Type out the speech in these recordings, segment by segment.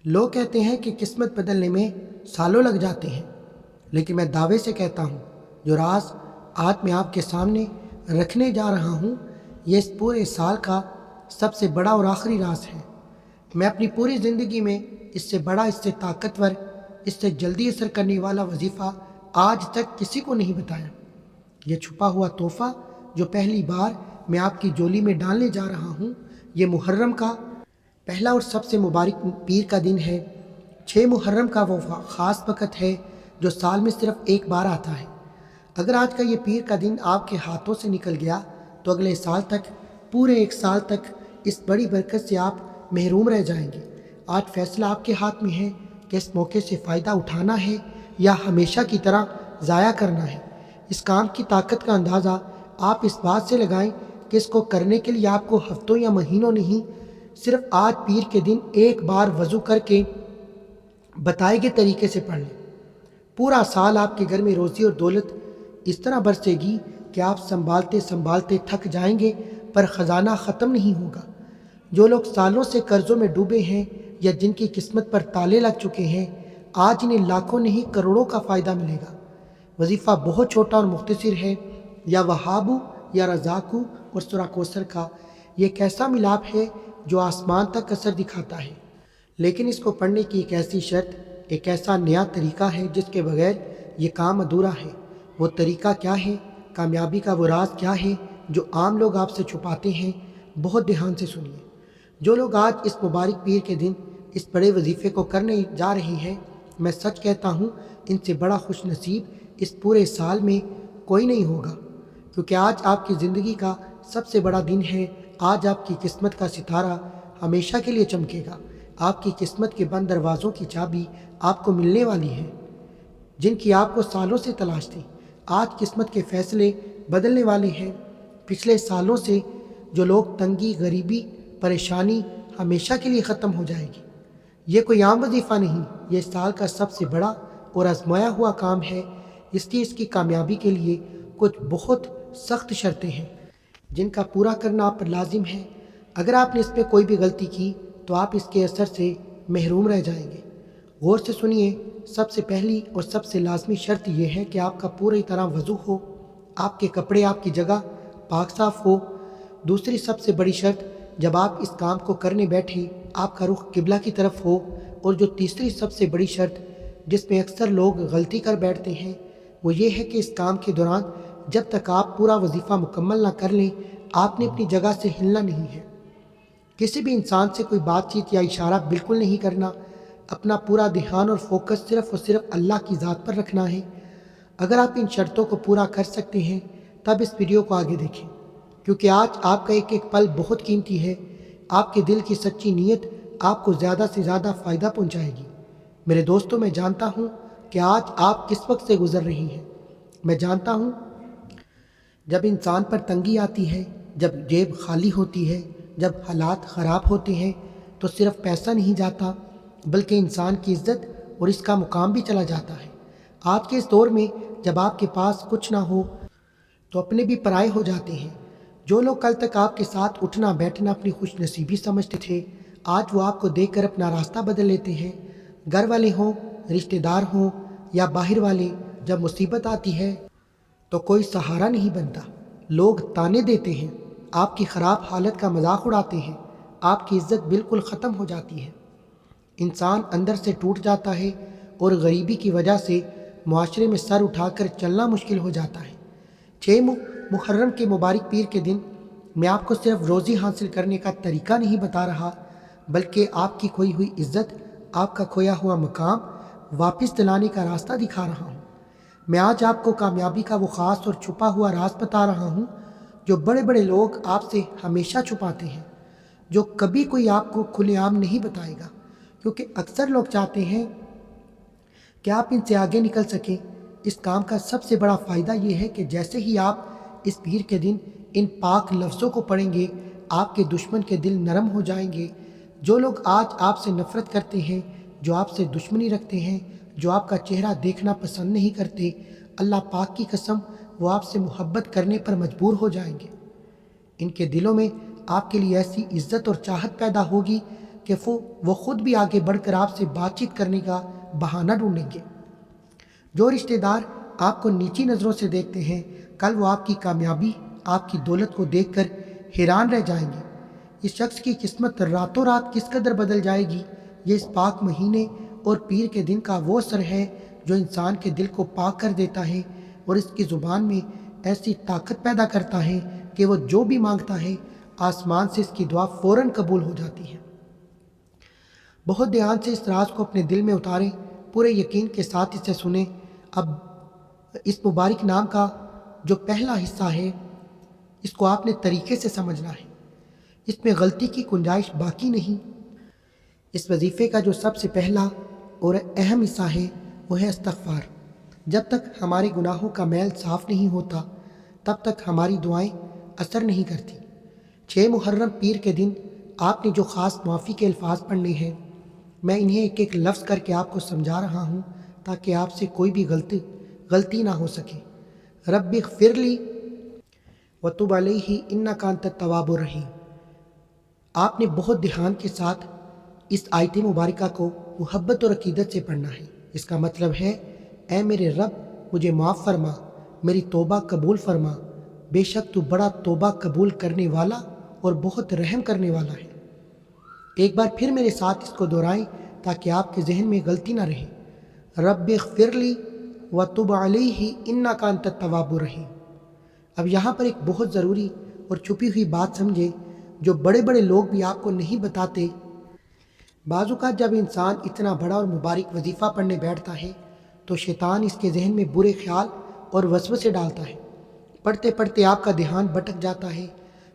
لوگ کہتے ہیں کہ قسمت بدلنے میں سالوں لگ جاتے ہیں، لیکن میں دعوے سے کہتا ہوں جو راز آج میں آپ کے سامنے رکھنے جا رہا ہوں یہ اس پورے سال کا سب سے بڑا اور آخری راز ہے۔ میں اپنی پوری زندگی میں اس سے بڑا، اس سے طاقتور، اس سے جلدی اثر کرنے والا وظیفہ آج تک کسی کو نہیں بتایا۔ یہ چھپا ہوا تحفہ جو پہلی بار میں آپ کی جولی میں ڈالنے جا رہا ہوں، یہ محرم کا پہلا اور سب سے مبارک پیر کا دن ہے۔ 6 محرم کا وہ خاص وقت ہے جو سال میں صرف ایک بار آتا ہے۔ اگر آج کا یہ پیر کا دن آپ کے ہاتھوں سے نکل گیا تو اگلے سال تک، پورے ایک سال تک اس بڑی برکت سے آپ محروم رہ جائیں گے۔ آج فیصلہ آپ کے ہاتھ میں ہے کہ اس موقع سے فائدہ اٹھانا ہے یا ہمیشہ کی طرح ضائع کرنا ہے۔ اس کام کی طاقت کا اندازہ آپ اس بات سے لگائیں کہ اس کو کرنے کے لیے آپ کو ہفتوں یا مہینوں نہیں، صرف آج پیر کے دن ایک بار وضو کر کے بتائے گئے طریقے سے پڑھ لیں۔ پورا سال آپ کے گھر میں روزی اور دولت اس طرح برسے گی کہ آپ سنبھالتے سنبھالتے تھک جائیں گے، پر خزانہ ختم نہیں ہوگا۔ جو لوگ سالوں سے قرضوں میں ڈوبے ہیں یا جن کی قسمت پر تالے لگ چکے ہیں، آج انہیں لاکھوں نہیں کروڑوں کا فائدہ ملے گا۔ وظیفہ بہت چھوٹا اور مختصر ہے، یا وہابو یا رزاقو اور سورہ کوثر کا۔ یہ ایک ایسا ملاپ ہے جو آسمان تک اثر دکھاتا ہے، لیکن اس کو پڑھنے کی ایک ایسی شرط، ایک ایسا نیا طریقہ ہے جس کے بغیر یہ کام ادھورا ہے۔ وہ طریقہ کیا ہے؟ کامیابی کا وہ راز کیا ہے جو عام لوگ آپ سے چھپاتے ہیں؟ بہت دھیان سے سنیے۔ جو لوگ آج اس مبارک پیر کے دن اس بڑے وظیفے کو کرنے جا رہے ہیں، میں سچ کہتا ہوں ان سے بڑا خوش نصیب اس پورے سال میں کوئی نہیں ہوگا، کیونکہ آج آپ کی زندگی کا سب سے بڑا دن ہے۔ آج آپ کی قسمت کا ستارہ ہمیشہ کے لیے چمکے گا۔ آپ کی قسمت کے بند دروازوں کی چابی آپ کو ملنے والی ہے، جن کی آپ کو سالوں سے تلاش تھی۔ آج قسمت کے فیصلے بدلنے والے ہیں۔ پچھلے سالوں سے جو لوگ تنگی، غریبی، پریشانی ہمیشہ کے لیے ختم ہو جائے گی۔ یہ کوئی عام وظیفہ نہیں، یہ اس سال کا سب سے بڑا اور آزمایا ہوا کام ہے۔ اس لیے اس کی کامیابی کے لیے کچھ بہت سخت شرطیں ہیں جن کا پورا کرنا آپ پر لازم ہے۔ اگر آپ نے اس پہ کوئی بھی غلطی کی تو آپ اس کے اثر سے محروم رہ جائیں گے۔ غور سے سنیے۔ سب سے پہلی اور سب سے لازمی شرط یہ ہے کہ آپ کا پوری طرح وضو ہو، آپ کے کپڑے آپ کی جگہ پاک صاف ہو۔ دوسری سب سے بڑی شرط، جب آپ اس کام کو کرنے بیٹھیں آپ کا رخ قبلہ کی طرف ہو۔ اور جو تیسری سب سے بڑی شرط جس میں اکثر لوگ غلطی کر بیٹھتے ہیں وہ یہ ہے کہ اس کام کے دوران جب تک آپ پورا وظیفہ مکمل نہ کر لیں آپ نے اپنی جگہ سے ہلنا نہیں ہے۔ کسی بھی انسان سے کوئی بات چیت یا اشارہ بالکل نہیں کرنا۔ اپنا پورا دھیان اور فوکس صرف اور صرف اللہ کی ذات پر رکھنا ہے۔ اگر آپ ان شرطوں کو پورا کر سکتے ہیں تب اس ویڈیو کو آگے دیکھیں، کیونکہ آج آپ کا ایک ایک پل بہت قیمتی ہے۔ آپ کے دل کی سچی نیت آپ کو زیادہ سے زیادہ فائدہ پہنچائے گی۔ میرے دوستوں، میں جانتا ہوں کہ آج آپ کس وقت سے گزر رہی ہیں۔ میں جانتا ہوں جب انسان پر تنگی آتی ہے، جب جیب خالی ہوتی ہے، جب حالات خراب ہوتے ہیں تو صرف پیسہ نہیں جاتا بلکہ انسان کی عزت اور اس کا مقام بھی چلا جاتا ہے۔ آج کے اس دور میں جب آپ کے پاس کچھ نہ ہو تو اپنے بھی پرائے ہو جاتے ہیں۔ جو لوگ کل تک آپ کے ساتھ اٹھنا بیٹھنا اپنی خوش نصیبی سمجھتے تھے، آج وہ آپ کو دیکھ کر اپنا راستہ بدل لیتے ہیں۔ گھر والے ہوں، رشتہ دار ہوں یا باہر والے، جب مصیبت آتی ہے تو کوئی سہارا نہیں بنتا۔ لوگ تانے دیتے ہیں، آپ کی خراب حالت کا مذاق اڑاتے ہیں، آپ کی عزت بالکل ختم ہو جاتی ہے۔ انسان اندر سے ٹوٹ جاتا ہے اور غریبی کی وجہ سے معاشرے میں سر اٹھا کر چلنا مشکل ہو جاتا ہے۔ 6 محرم کے مبارک پیر کے دن میں آپ کو صرف روزی حاصل کرنے کا طریقہ نہیں بتا رہا بلکہ آپ کی کھوئی ہوئی عزت، آپ کا کھویا ہوا مقام واپس دلانے کا راستہ دکھا رہا ہوں۔ میں آج آپ کو کامیابی کا وہ خاص اور چھپا ہوا راز بتا رہا ہوں جو بڑے بڑے لوگ آپ سے ہمیشہ چھپاتے ہیں، جو کبھی کوئی آپ کو کھلے عام نہیں بتائے گا، کیونکہ اکثر لوگ چاہتے ہیں کہ آپ ان سے آگے نکل سکیں۔ اس کام کا سب سے بڑا فائدہ یہ ہے کہ جیسے ہی آپ اس پیر کے دن ان پاک لفظوں کو پڑھیں گے آپ کے دشمن کے دل نرم ہو جائیں گے۔ جو لوگ آج آپ سے نفرت کرتے ہیں، جو آپ سے دشمنی رکھتے ہیں، جو آپ کا چہرہ دیکھنا پسند نہیں کرتے، اللہ پاک کی قسم وہ آپ سے محبت کرنے پر مجبور ہو جائیں گے۔ ان کے دلوں میں آپ کے لیے ایسی عزت اور چاہت پیدا ہوگی کہ وہ خود بھی آگے بڑھ کر آپ سے بات چیت کرنے کا بہانہ ڈھونڈیں گے۔ جو رشتہ دار آپ کو نیچی نظروں سے دیکھتے ہیں، کل وہ آپ کی کامیابی، آپ کی دولت کو دیکھ کر حیران رہ جائیں گے۔ اس شخص کی قسمت راتوں رات کس قدر بدل جائے گی، یہ اس پاک مہینے اور پیر کے دن کا وہ اثر ہے جو انسان کے دل کو پاک کر دیتا ہے اور اس کی زبان میں ایسی طاقت پیدا کرتا ہے کہ وہ جو بھی مانگتا ہے آسمان سے اس کی دعا فوراً قبول ہو جاتی ہے۔ بہت دھیان سے اس راز کو اپنے دل میں اتاریں، پورے یقین کے ساتھ اسے سنیں۔ اب اس مبارک نام کا جو پہلا حصہ ہے، اس کو آپ نے طریقے سے سمجھنا ہے، اس میں غلطی کی گنجائش باقی نہیں۔ اس وظیفے کا جو سب سے پہلا اور اہم حصہ ہے وہ ہے استغفار۔ جب تک ہمارے گناہوں کا میل صاف نہیں ہوتا تب تک ہماری دعائیں اثر نہیں کرتی۔ 6 محرم پیر کے دن آپ نے جو خاص معافی کے الفاظ پڑھنے ہیں، میں انہیں ایک ایک لفظ کر کے آپ کو سمجھا رہا ہوں تاکہ آپ سے کوئی بھی غلطی نہ ہو سکے۔ رب اغفر لی وتب علیہ انک انت التواب الرحیم۔ آپ نے بہت دھیان کے ساتھ اس آیت مبارکہ کو محبت اور عقیدت سے پڑھنا ہے۔ اس کا مطلب ہے، اے میرے رب مجھے معاف فرما، میری توبہ قبول فرما، بے شک تو بڑا توبہ قبول کرنے والا اور بہت رحم کرنے والا ہے۔ ایک بار پھر میرے ساتھ اس کو دہرائیں تاکہ آپ کے ذہن میں غلطی نہ رہے۔ رب اغفر لی وتب علیہ انک انت التواب الرحیم۔ اب یہاں پر ایک بہت ضروری اور چھپی ہوئی بات سمجھیں جو بڑے بڑے لوگ بھی آپ کو نہیں بتاتے۔ بعض اوقات جب انسان اتنا بڑا اور مبارک وظیفہ پڑھنے بیٹھتا ہے تو شیطان اس کے ذہن میں برے خیال اور وسوسے ڈالتا ہے۔ پڑھتے پڑھتے آپ کا دھیان بھٹک جاتا ہے،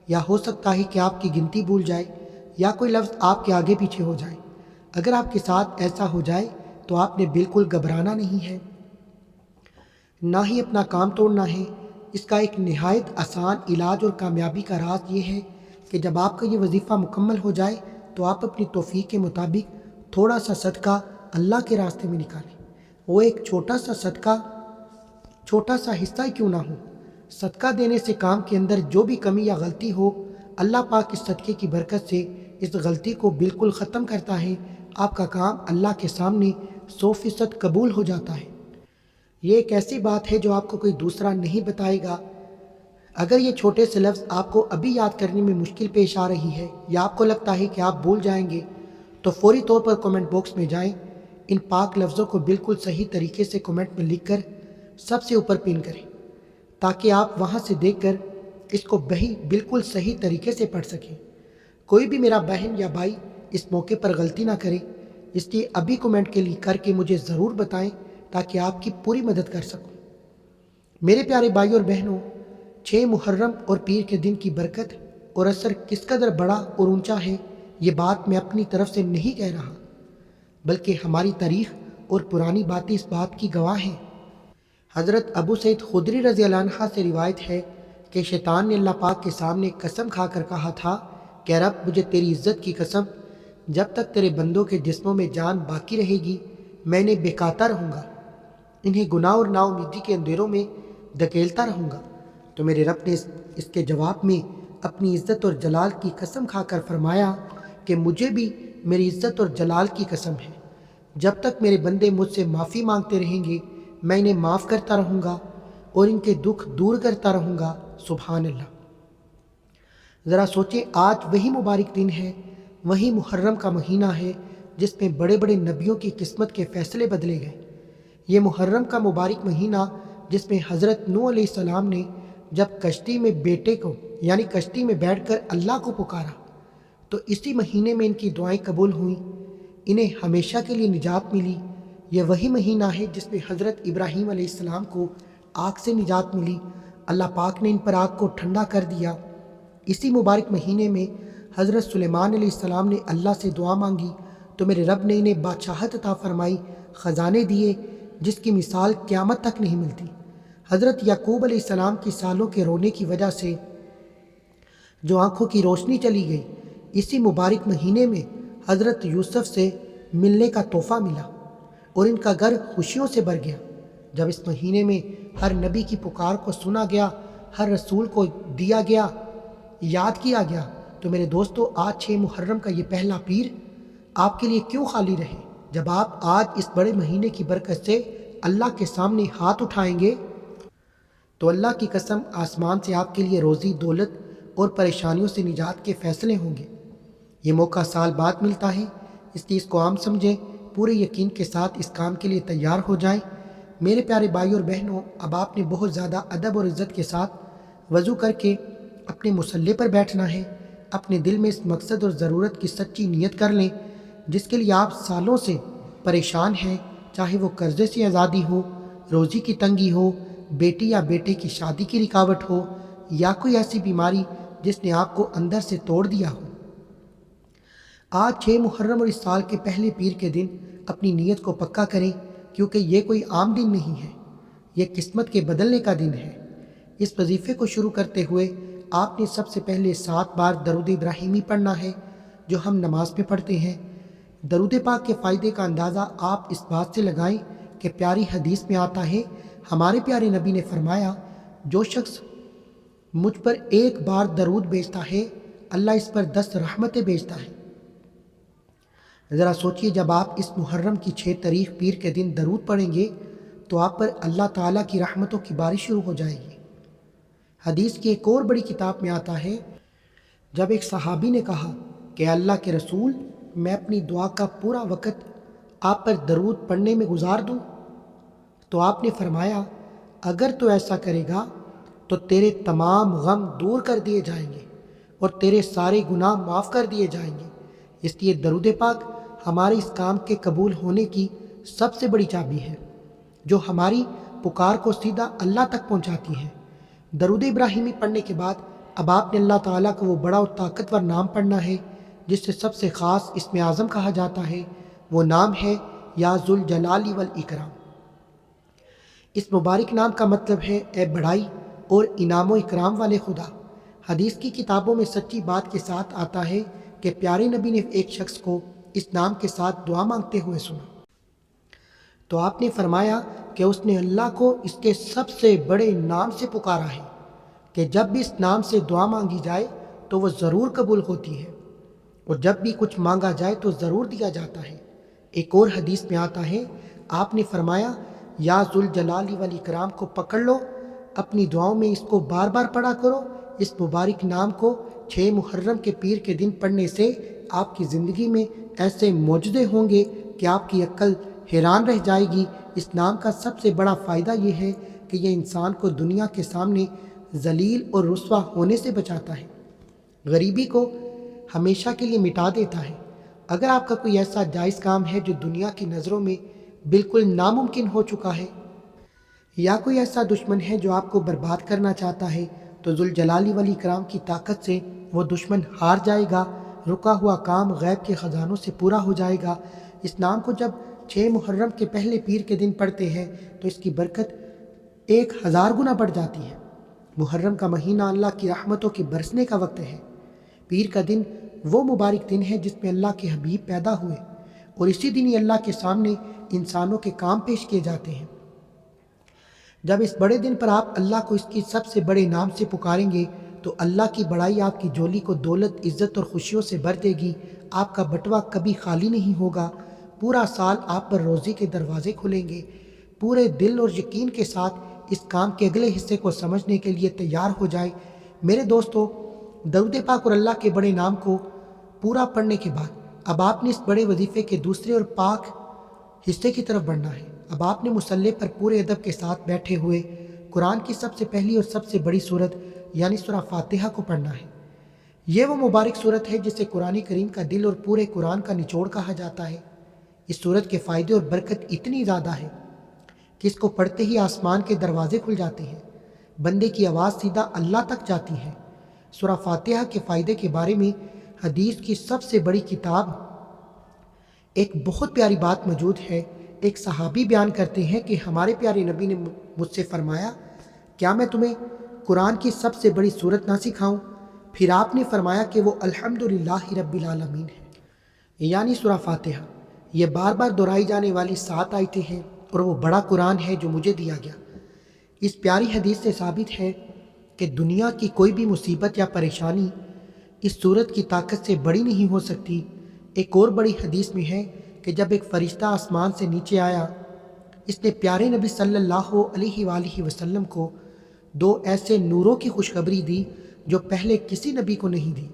یا ہو سکتا ہے کہ آپ کی گنتی بھول جائے یا کوئی لفظ آپ کے آگے پیچھے ہو جائے۔ اگر آپ کے ساتھ ایسا ہو جائے تو آپ نے بالکل گھبرانا نہیں ہے، نہ ہی اپنا کام توڑنا ہے۔ اس کا ایک نہایت آسان علاج اور کامیابی کا راز یہ ہے کہ جب آپ کا یہ وظیفہ مکمل ہو جائے تو آپ اپنی توفیق کے مطابق تھوڑا سا صدقہ اللہ کے راستے میں نکالیں۔ وہ ایک چھوٹا سا صدقہ، چھوٹا سا حصہ ہی کیوں نہ ہو۔ صدقہ دینے سے کام کے اندر جو بھی کمی یا غلطی ہو، اللہ پاک اس صدقے کی برکت سے اس غلطی کو بالکل ختم کرتا ہے۔ آپ کا کام اللہ کے سامنے 100% قبول ہو جاتا ہے۔ یہ ایک ایسی بات ہے جو آپ کو کوئی دوسرا نہیں بتائے گا۔ اگر یہ چھوٹے سے لفظ آپ کو ابھی یاد کرنے میں مشکل پیش آ رہی ہے یا آپ کو لگتا ہے کہ آپ بھول جائیں گے تو فوری طور پر کمنٹ باکس میں جائیں، ان پاک لفظوں کو بالکل صحیح طریقے سے کمنٹ میں لکھ کر سب سے اوپر پن کریں تاکہ آپ وہاں سے دیکھ کر اس کو بالکل صحیح طریقے سے پڑھ سکیں۔ کوئی بھی میرا بہن یا بھائی اس موقع پر غلطی نہ کرے، اس لیے ابھی کمنٹ کے لیے کر کے مجھے ضرور بتائیں تاکہ آپ کی پوری مدد کر سکوں۔ میرے پیارے بھائی اور بہنوں، 6 محرم اور پیر کے دن کی برکت اور اثر کس قدر بڑا اور اونچا ہے، یہ بات میں اپنی طرف سے نہیں کہہ رہا، بلکہ ہماری تاریخ اور پرانی باتیں اس بات کی گواہ ہیں۔ حضرت ابو سعید خدری رضی اللہ عنہ سے روایت ہے کہ شیطان نے اللہ پاک کے سامنے قسم کھا کر کہا تھا کہ رب مجھے تیری عزت کی قسم، جب تک تیرے بندوں کے جسموں میں جان باقی رہے گی میں انہیں بہکاتا رہوں گا، انہیں گناہ اور نا امیدی کے اندھیروں میں دھکیلتا رہوں گا۔ تو میرے رب نے اس کے جواب میں اپنی عزت اور جلال کی قسم کھا کر فرمایا کہ مجھے بھی میری عزت اور جلال کی قسم ہے، جب تک میرے بندے مجھ سے معافی مانگتے رہیں گے میں انہیں معاف کرتا رہوں گا اور ان کے دکھ دور کرتا رہوں گا۔ سبحان اللہ۔ ذرا سوچیں، آج وہی مبارک دن ہے، وہی محرم کا مہینہ ہے جس میں بڑے بڑے نبیوں کی قسمت کے فیصلے بدلے گئے۔ یہ محرم کا مبارک مہینہ جس میں حضرت نوح علیہ السلام نے جب کشتی میں بیٹے کو یعنی کشتی میں بیٹھ کر اللہ کو پکارا تو اسی مہینے میں ان کی دعائیں قبول ہوئیں، انہیں ہمیشہ کے لیے نجات ملی۔ یہ وہی مہینہ ہے جس میں حضرت ابراہیم علیہ السلام کو آگ سے نجات ملی، اللہ پاک نے ان پر آگ کو ٹھنڈا کر دیا۔ اسی مبارک مہینے میں حضرت سلیمان علیہ السلام نے اللہ سے دعا مانگی تو میرے رب نے انہیں بادشاہت عطا فرمائی، خزانے دیے جس کی مثال قیامت تک نہیں ملتی۔ حضرت یعقوب علیہ السلام کی سالوں کے رونے کی وجہ سے جو آنکھوں کی روشنی چلی گئی، اسی مبارک مہینے میں حضرت یوسف سے ملنے کا تحفہ ملا اور ان کا گھر خوشیوں سے بھر گیا۔ جب اس مہینے میں ہر نبی کی پکار کو سنا گیا، ہر رسول کو دیا گیا، یاد کیا گیا، تو میرے دوستو آج 6 محرم کا یہ پہلا پیر آپ کے لیے کیوں خالی رہے؟ جب آپ آج اس بڑے مہینے کی برکت سے اللہ کے سامنے ہاتھ اٹھائیں گے تو اللہ کی قسم آسمان سے آپ کے لیے روزی، دولت اور پریشانیوں سے نجات کے فیصلے ہوں گے۔ یہ موقع سال بعد ملتا ہے، اس لیے اس کو عام سمجھیں، پورے یقین کے ساتھ اس کام کے لیے تیار ہو جائیں۔ میرے پیارے بھائی اور بہنوں، اب آپ نے بہت زیادہ ادب اور عزت کے ساتھ وضو کر کے اپنے مصلی پر بیٹھنا ہے۔ اپنے دل میں اس مقصد اور ضرورت کی سچی نیت کر لیں جس کے لیے آپ سالوں سے پریشان ہیں، چاہے وہ قرضے سے آزادی ہو، روزی کی تنگی ہو، بیٹی یا بیٹے کی شادی کی رکاوٹ ہو، یا کوئی ایسی بیماری جس نے آپ کو اندر سے توڑ دیا ہو۔ آج 6 محرم اور اس سال کے پہلے پیر کے دن اپنی نیت کو پکا کریں، کیونکہ یہ کوئی عام دن نہیں ہے، یہ قسمت کے بدلنے کا دن ہے۔ اس وظیفے کو شروع کرتے ہوئے آپ نے سب سے پہلے 7 بار درود ابراہیمی پڑھنا ہے جو ہم نماز میں پڑھتے ہیں۔ درود پاک کے فائدے کا اندازہ آپ اس بات سے لگائیں کہ پیاری حدیث میں آتا ہے، ہمارے پیارے نبی نے فرمایا، جو شخص مجھ پر 1 بار درود بھیجتا ہے اللہ اس پر 10 رحمتیں بھیجتا ہے۔ ذرا سوچئے، جب آپ اس محرم کی 6 تاریخ پیر کے دن درود پڑھیں گے تو آپ پر اللہ تعالیٰ کی رحمتوں کی بارش شروع ہو جائے گی۔ حدیث کی ایک اور بڑی کتاب میں آتا ہے، جب ایک صحابی نے کہا کہ اللہ کے رسول، میں اپنی دعا کا پورا وقت آپ پر درود پڑھنے میں گزار دوں، تو آپ نے فرمایا، اگر تو ایسا کرے گا تو تیرے تمام غم دور کر دیے جائیں گے اور تیرے سارے گناہ معاف کر دیے جائیں گے۔ اس لیے درود پاک ہمارے اس کام کے قبول ہونے کی سب سے بڑی چابی ہے، جو ہماری پکار کو سیدھا اللہ تک پہنچاتی ہے۔ درود ابراہیمی پڑھنے کے بعد اب آپ نے اللہ تعالیٰ کا وہ بڑا اور طاقتور نام پڑھنا ہے جس سے سب سے خاص اسم اعظم کہا جاتا ہے، وہ نام ہے یا ذوالجلال والاکرام۔ اس مبارک نام کا مطلب ہے اے بڑائی اور انعام و اکرام والے خدا۔ حدیث کی کتابوں میں سچی بات کے ساتھ آتا ہے کہ پیارے نبی نے ایک شخص کو اس نام کے ساتھ دعا مانگتے ہوئے سنا، تو آپ نے فرمایا کہ اس نے اللہ کو اس کے سب سے بڑے نام سے پکارا ہے کہ جب بھی اس نام سے دعا مانگی جائے تو وہ ضرور قبول ہوتی ہے، اور جب بھی کچھ مانگا جائے تو ضرور دیا جاتا ہے۔ ایک اور حدیث میں آتا ہے، آپ نے فرمایا، یا ذوالجلال والاکرام کو پکڑ لو، اپنی دعاؤں میں اس کو بار بار پڑھا کرو۔ اس مبارک نام کو 6 محرم کے پیر کے دن پڑھنے سے آپ کی زندگی میں ایسے معجزے ہوں گے کہ آپ کی عقل حیران رہ جائے گی۔ اس نام کا سب سے بڑا فائدہ یہ ہے کہ یہ انسان کو دنیا کے سامنے ذلیل اور رسوا ہونے سے بچاتا ہے، غریبی کو ہمیشہ کے لیے مٹا دیتا ہے۔ اگر آپ کا کوئی ایسا جائز کام ہے جو دنیا کی نظروں میں بالکل ناممکن ہو چکا ہے، یا کوئی ایسا دشمن ہے جو آپ کو برباد کرنا چاہتا ہے، تو ذوالجلال والاکرام کی طاقت سے وہ دشمن ہار جائے گا، رکا ہوا کام غیب کے خزانوں سے پورا ہو جائے گا۔ اس نام کو جب 6 محرم کے پہلے پیر کے دن پڑھتے ہیں تو اس کی برکت 1000 گنا بڑھ جاتی ہے۔ محرم کا مہینہ اللہ کی رحمتوں کے برسنے کا وقت ہے۔ پیر کا دن وہ مبارک دن ہے جس میں اللہ کے حبیب پیدا ہوئے، اور اسی دن ہی اللہ کے سامنے انسانوں کے کام پیش کیے جاتے ہیں۔ جب اس بڑے دن پر آپ اللہ کو اس کی سب سے بڑے نام سے پکاریں گے تو اللہ کی بڑائی آپ کی جولی کو دولت، عزت اور خوشیوں سے بھر دے گی۔ آپ کا بٹوا کبھی خالی نہیں ہوگا، پورا سال آپ پر روزی کے دروازے کھلیں گے۔ پورے دل اور یقین کے ساتھ اس کام کے اگلے حصے کو سمجھنے کے لیے تیار ہو جائے۔ میرے دوستو، درود پاک اور اللہ کے بڑے نام کو پورا پڑھنے کے بعد اب آپ نے اس بڑے وظیفے کے دوسرے اور پاک حصے کی طرف بڑھنا ہے۔ اب آپ نے مصلی پر پورے ادب کے ساتھ بیٹھے ہوئے قرآن کی سب سے پہلی اور سب سے بڑی سورت یعنی سورہ فاتحہ کو پڑھنا ہے۔ یہ وہ مبارک سورت ہے جسے قرآن کریم کا دل اور پورے قرآن کا نچوڑ کہا جاتا ہے۔ اس سورت کے فائدے اور برکت اتنی زیادہ ہے کہ اس کو پڑھتے ہی آسمان کے دروازے کھل جاتے ہیں، بندے کی آواز سیدھا اللہ تک جاتی ہے۔ سورہ فاتحہ کے فائدے کے بارے میں حدیث کی سب سے بڑی کتاب ایک بہت پیاری بات موجود ہے۔ ایک صحابی بیان کرتے ہیں کہ ہمارے پیارے نبی نے مجھ سے فرمایا، کیا میں تمہیں قرآن کی سب سے بڑی سورت نہ سکھاؤں؟ پھر آپ نے فرمایا کہ وہ الحمدللہ رب العالمین ہے، یعنی سورہ فاتحہ۔ یہ بار بار دہرائی جانے والی 7 آیتیں ہیں اور وہ بڑا قرآن ہے جو مجھے دیا گیا۔ اس پیاری حدیث سے ثابت ہے کہ دنیا کی کوئی بھی مصیبت یا پریشانی اس سورت کی طاقت سے بڑی نہیں ہو سکتی۔ ایک اور بڑی حدیث میں ہے کہ جب ایک فرشتہ آسمان سے نیچے آیا، اس نے پیارے نبی صلی اللہ علیہ وآلہ وسلم کو 2 ایسے نوروں کی خوشخبری دی جو پہلے کسی نبی کو نہیں دی۔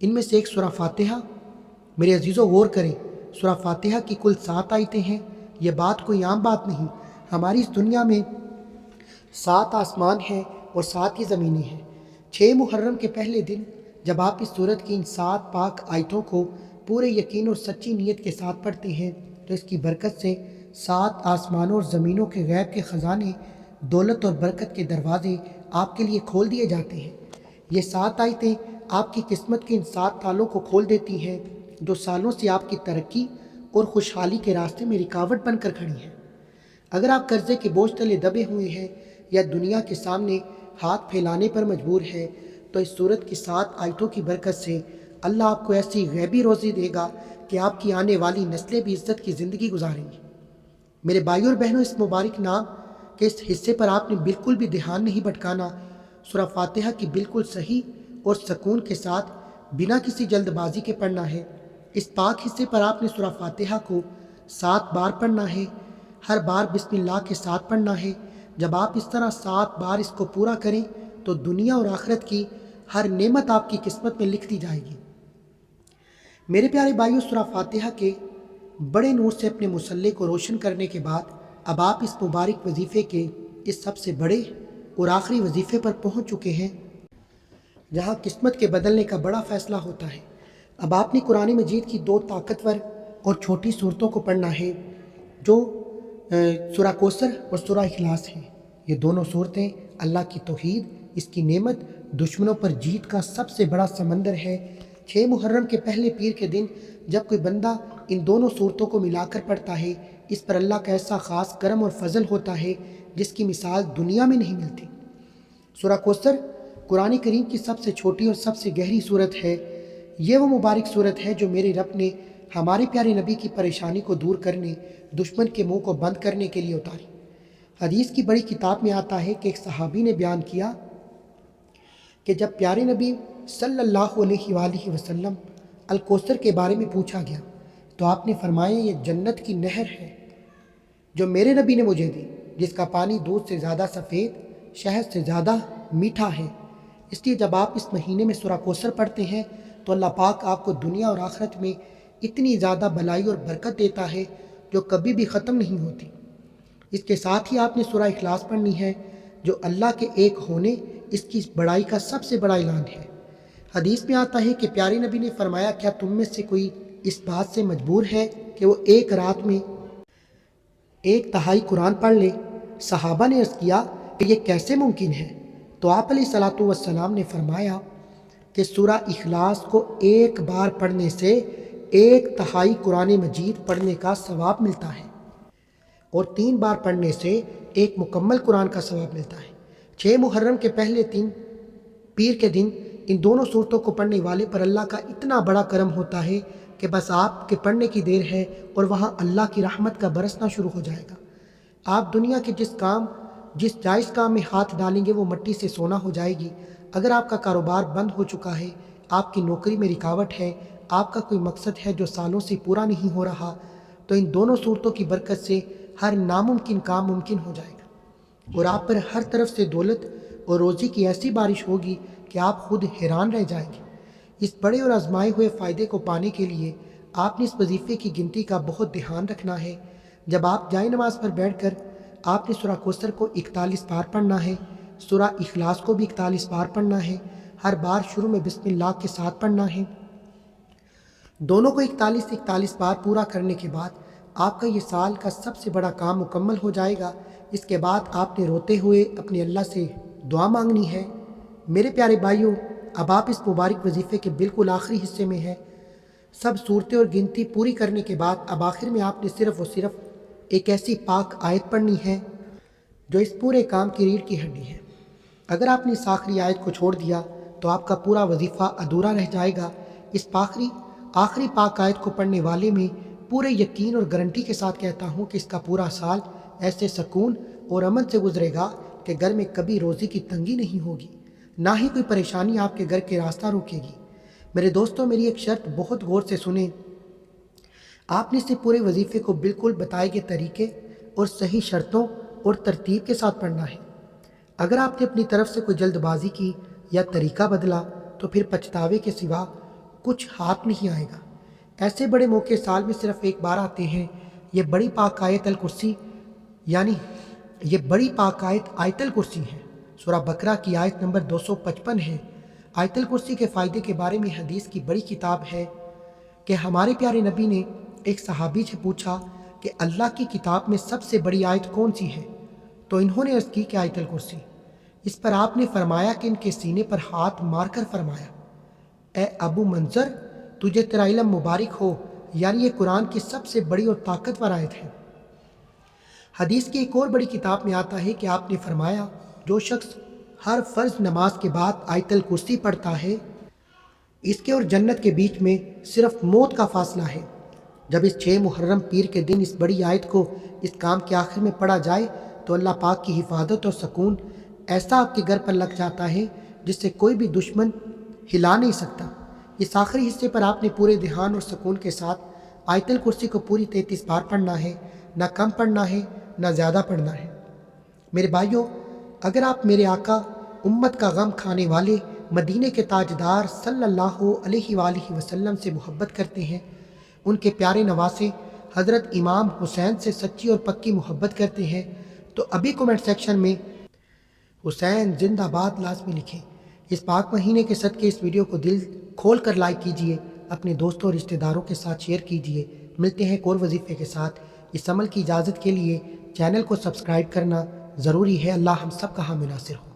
ان میں سے ایک سورہ فاتحہ۔ میرے عزیزوں غور کریں، سورہ فاتحہ کی کل 7 آیتیں ہیں۔ یہ بات کوئی عام بات نہیں۔ ہماری اس دنیا میں 7 آسمان ہیں اور 7 ہی زمینیں ہیں۔ 6 محرم کے پہلے دن جب آپ اس سورت کی ان 7 پاک آیتوں کو پورے یقین اور سچی نیت کے ساتھ پڑھتے ہیں تو اس کی برکت سے 7 آسمانوں اور زمینوں کے غیب کے خزانے، دولت اور برکت کے دروازے آپ کے لیے کھول دیے جاتے ہیں۔ یہ 7 آیتیں آپ کی قسمت کے ان 7 تالوں کو کھول دیتی ہیں جو سالوں سے آپ کی ترقی اور خوشحالی کے راستے میں رکاوٹ بن کر کھڑی ہیں۔ اگر آپ قرضے کے بوجھ تلے دبے ہوئے ہیں یا دنیا کے سامنے ہاتھ پھیلانے پر مجبور ہیں تو اس سورت کی 7 آیتوں کی برکت سے اللہ آپ کو ایسی غیبی روزی دے گا کہ آپ کی آنے والی نسلیں بھی عزت کی زندگی گزاریں گی۔ میرے بھائیوں اور بہنوں، اس مبارک نام کے اس حصے پر آپ نے بالکل بھی دھیان نہیں بھٹکانا۔ سورہ فاتحہ کی بالکل صحیح اور سکون کے ساتھ بنا کسی جلد بازی کے پڑھنا ہے۔ اس پاک حصے پر آپ نے سورہ فاتحہ کو 7 بار پڑھنا ہے، ہر بار بسم اللہ کے ساتھ پڑھنا ہے۔ جب آپ اس طرح 7 بار اس کو پورا کریں تو دنیا اور آخرت کی ہر نعمت آپ کی قسمت میں لکھ دی جائے گی۔ میرے پیارے بھائیوں، سورہ فاتحہ کے بڑے نور سے اپنے مصلے کو روشن کرنے کے بعد اب آپ اس مبارک وظیفے کے اس سب سے بڑے اور آخری وظیفے پر پہنچ چکے ہیں جہاں قسمت کے بدلنے کا بڑا فیصلہ ہوتا ہے۔ اب آپ نے قرآن مجید کی 2 طاقتور اور چھوٹی صورتوں کو پڑھنا ہے جو سورہ کوثر اور سورہ اخلاص ہیں۔ یہ دونوں صورتیں اللہ کی توحید، اس کی نعمت، دشمنوں پر جیت کا سب سے بڑا سمندر ہے۔ 6 محرم کے پہلے پیر کے دن جب کوئی بندہ ان دونوں صورتوں کو ملا کر پڑھتا ہے، اس پر اللہ کا ایسا خاص کرم اور فضل ہوتا ہے جس کی مثال دنیا میں نہیں ملتی۔ سورہ کوثر قرآن کریم کی سب سے چھوٹی اور سب سے گہری صورت ہے۔ یہ وہ مبارک صورت ہے جو میرے رب نے ہمارے پیارے نبی کی پریشانی کو دور کرنے، دشمن کے منہ کو بند کرنے کے لیے اتاری۔ حدیث کی بڑی کتاب میں آتا ہے کہ ایک صحابی نے بیان کیا کہ جب پیارے نبی صلی اللہ علیہ وآلہ وسلم الکوثر کے بارے میں پوچھا گیا تو آپ نے فرمایا یہ جنت کی نہر ہے جو میرے نبی نے مجھے دی، جس کا پانی دودھ سے زیادہ سفید، شہد سے زیادہ میٹھا ہے۔ اس لیے جب آپ اس مہینے میں سورہ کوثر پڑھتے ہیں تو اللہ پاک آپ کو دنیا اور آخرت میں اتنی زیادہ بھلائی اور برکت دیتا ہے جو کبھی بھی ختم نہیں ہوتی۔ اس کے ساتھ ہی آپ نے سورہ اخلاص پڑھنی ہے جو اللہ کے ایک ہونے، اس کی بڑائی کا سب سے بڑا اعلان ہے۔ حدیث میں آتا ہے کہ پیارے نبی نے فرمایا کیا تم میں سے کوئی اس بات سے مجبور ہے کہ وہ ایک رات میں 1/3 قرآن پڑھ لے؟ صحابہ نے عرض کیا کہ یہ کیسے ممکن ہے؟ تو آپ علیہ الصلاۃ والسلام نے فرمایا کہ سورہ اخلاص کو 1 بار پڑھنے سے 1/3 قرآن مجید پڑھنے کا ثواب ملتا ہے اور 3 بار پڑھنے سے 1 مکمل قرآن کا ثواب ملتا ہے۔ 6 محرم کے پہلے 3 پیر کے دن ان دونوں صورتوں کو پڑھنے والے پر اللہ کا اتنا بڑا کرم ہوتا ہے کہ بس آپ کے پڑھنے کی دیر ہے اور وہاں اللہ کی رحمت کا برسنا شروع ہو جائے گا۔ آپ دنیا کے جس جائز کام میں ہاتھ ڈالیں گے وہ مٹی سے سونا ہو جائے گی۔ اگر آپ کا کاروبار بند ہو چکا ہے، آپ کی نوکری میں رکاوٹ ہے، آپ کا کوئی مقصد ہے جو سالوں سے پورا نہیں ہو رہا، تو ان دونوں صورتوں کی برکت سے ہر ناممکن کام ممکن ہو جائے گا اور آپ پر ہر طرف سے دولت اور روزی کی ایسی بارش ہوگی کہ آپ خود حیران رہ جائیں گے۔ اس بڑے اور آزمائے ہوئے فائدے کو پانے کے لیے آپ نے اس وظیفے کی گنتی کا بہت دھیان رکھنا ہے۔ جب آپ جائے نماز پر بیٹھ کر آپ نے سورہ کوثر کو 41 بار پڑھنا ہے، سورہ اخلاص کو بھی 41 بار پڑھنا ہے، ہر بار شروع میں بسم اللہ کے ساتھ پڑھنا ہے۔ دونوں کو 41 بار پورا کرنے کے بعد آپ کا یہ سال کا سب سے بڑا کام مکمل ہو جائے گا۔ اس کے بعد آپ نے روتے ہوئے اپنے اللہ سے دعا مانگنی ہے۔ میرے پیارے بھائیوں، اب آپ اس مبارک وظیفے کے بالکل آخری حصے میں ہیں۔ سب صورتیں اور گنتی پوری کرنے کے بعد اب آخر میں آپ نے صرف اور صرف ایک ایسی پاک آیت پڑھنی ہے جو اس پورے کام کی ریڑھ کی ہڈی ہے۔ اگر آپ نے اس آخری آیت کو چھوڑ دیا تو آپ کا پورا وظیفہ ادھورا رہ جائے گا۔ اس آخری پاک آیت کو پڑھنے والے میں پورے یقین اور گارنٹی کے ساتھ کہتا ہوں کہ اس کا پورا سال ایسے سکون اور امن سے گزرے گا کہ گھر میں کبھی روزی کی تنگی نہیں ہوگی، نہ ہی کوئی پریشانی آپ کے گھر کے راستہ روکے گی۔ میرے دوستوں، میری ایک شرط بہت غور سے سنیں۔ آپ نے اسے پورے وظیفے کو بالکل بتائے گئے طریقے اور صحیح شرطوں اور ترتیب کے ساتھ پڑھنا ہے۔ اگر آپ نے اپنی طرف سے کوئی جلد بازی کی یا طریقہ بدلا تو پھر پچھتاوے کے سوا کچھ ہاتھ نہیں آئے گا۔ ایسے بڑے موقع سال میں صرف ایک بار آتے ہیں۔ یہ بڑی پاک آیت الکرسی ہے۔ سورہ بقرہ کی آیت نمبر 255 ہے۔ آیت الکرسی کے فائدے کے بارے میں حدیث کی بڑی کتاب ہے کہ ہمارے پیارے نبی نے ایک صحابی سے پوچھا کہ اللہ کی کتاب میں سب سے بڑی آیت کون سی ہے؟ تو انہوں نے عرض کی کہ آیت الکرسی۔ اس پر آپ نے فرمایا کہ ان کے سینے پر ہاتھ مار کر فرمایا، اے ابو منظر، تجھے تیرا علم مبارک ہو، یعنی یہ قرآن کی سب سے بڑی اور طاقتور آیت ہے۔ حدیث کی ایک اور بڑی کتاب میں آتا ہے کہ آپ نے فرمایا، جو شخص ہر فرض نماز کے بعد آیت الکرسی پڑھتا ہے، اس کے اور جنت کے بیچ میں صرف موت کا فاصلہ ہے۔ جب اس 6 محرم پیر کے دن اس بڑی آیت کو اس کام کے آخر میں پڑھا جائے تو اللہ پاک کی حفاظت اور سکون ایسا آپ کے گھر پر لگ جاتا ہے جس سے کوئی بھی دشمن ہلا نہیں سکتا۔ اس آخری حصے پر آپ نے پورے دھیان اور سکون کے ساتھ آیت الکرسی کو پوری 33 بار پڑھنا ہے، نہ کم پڑھنا ہے نہ زیادہ پڑھنا ہے۔ میرے بھائیوں، اگر آپ میرے آقا، امت کا غم کھانے والے، مدینے کے تاجدار صلی اللہ علیہ وآلہ وسلم سے محبت کرتے ہیں، ان کے پیارے نواسے حضرت امام حسین سے سچی اور پکی محبت کرتے ہیں، تو ابھی کومنٹ سیکشن میں حسین زندہ باد لازمی لکھیں۔ اس پاک مہینے کے صدقے اس ویڈیو کو دل کھول کر لائک کیجئے، اپنے دوستوں اور رشتہ داروں کے ساتھ شیئر کیجئے۔ ملتے ہیں ایک اور وظیفے کے ساتھ۔ اس عمل کی اجازت کے لیے چینل کو سبسکرائب کرنا ضروری ہے۔ اللہ ہم سب کا حامل ناصر ہو۔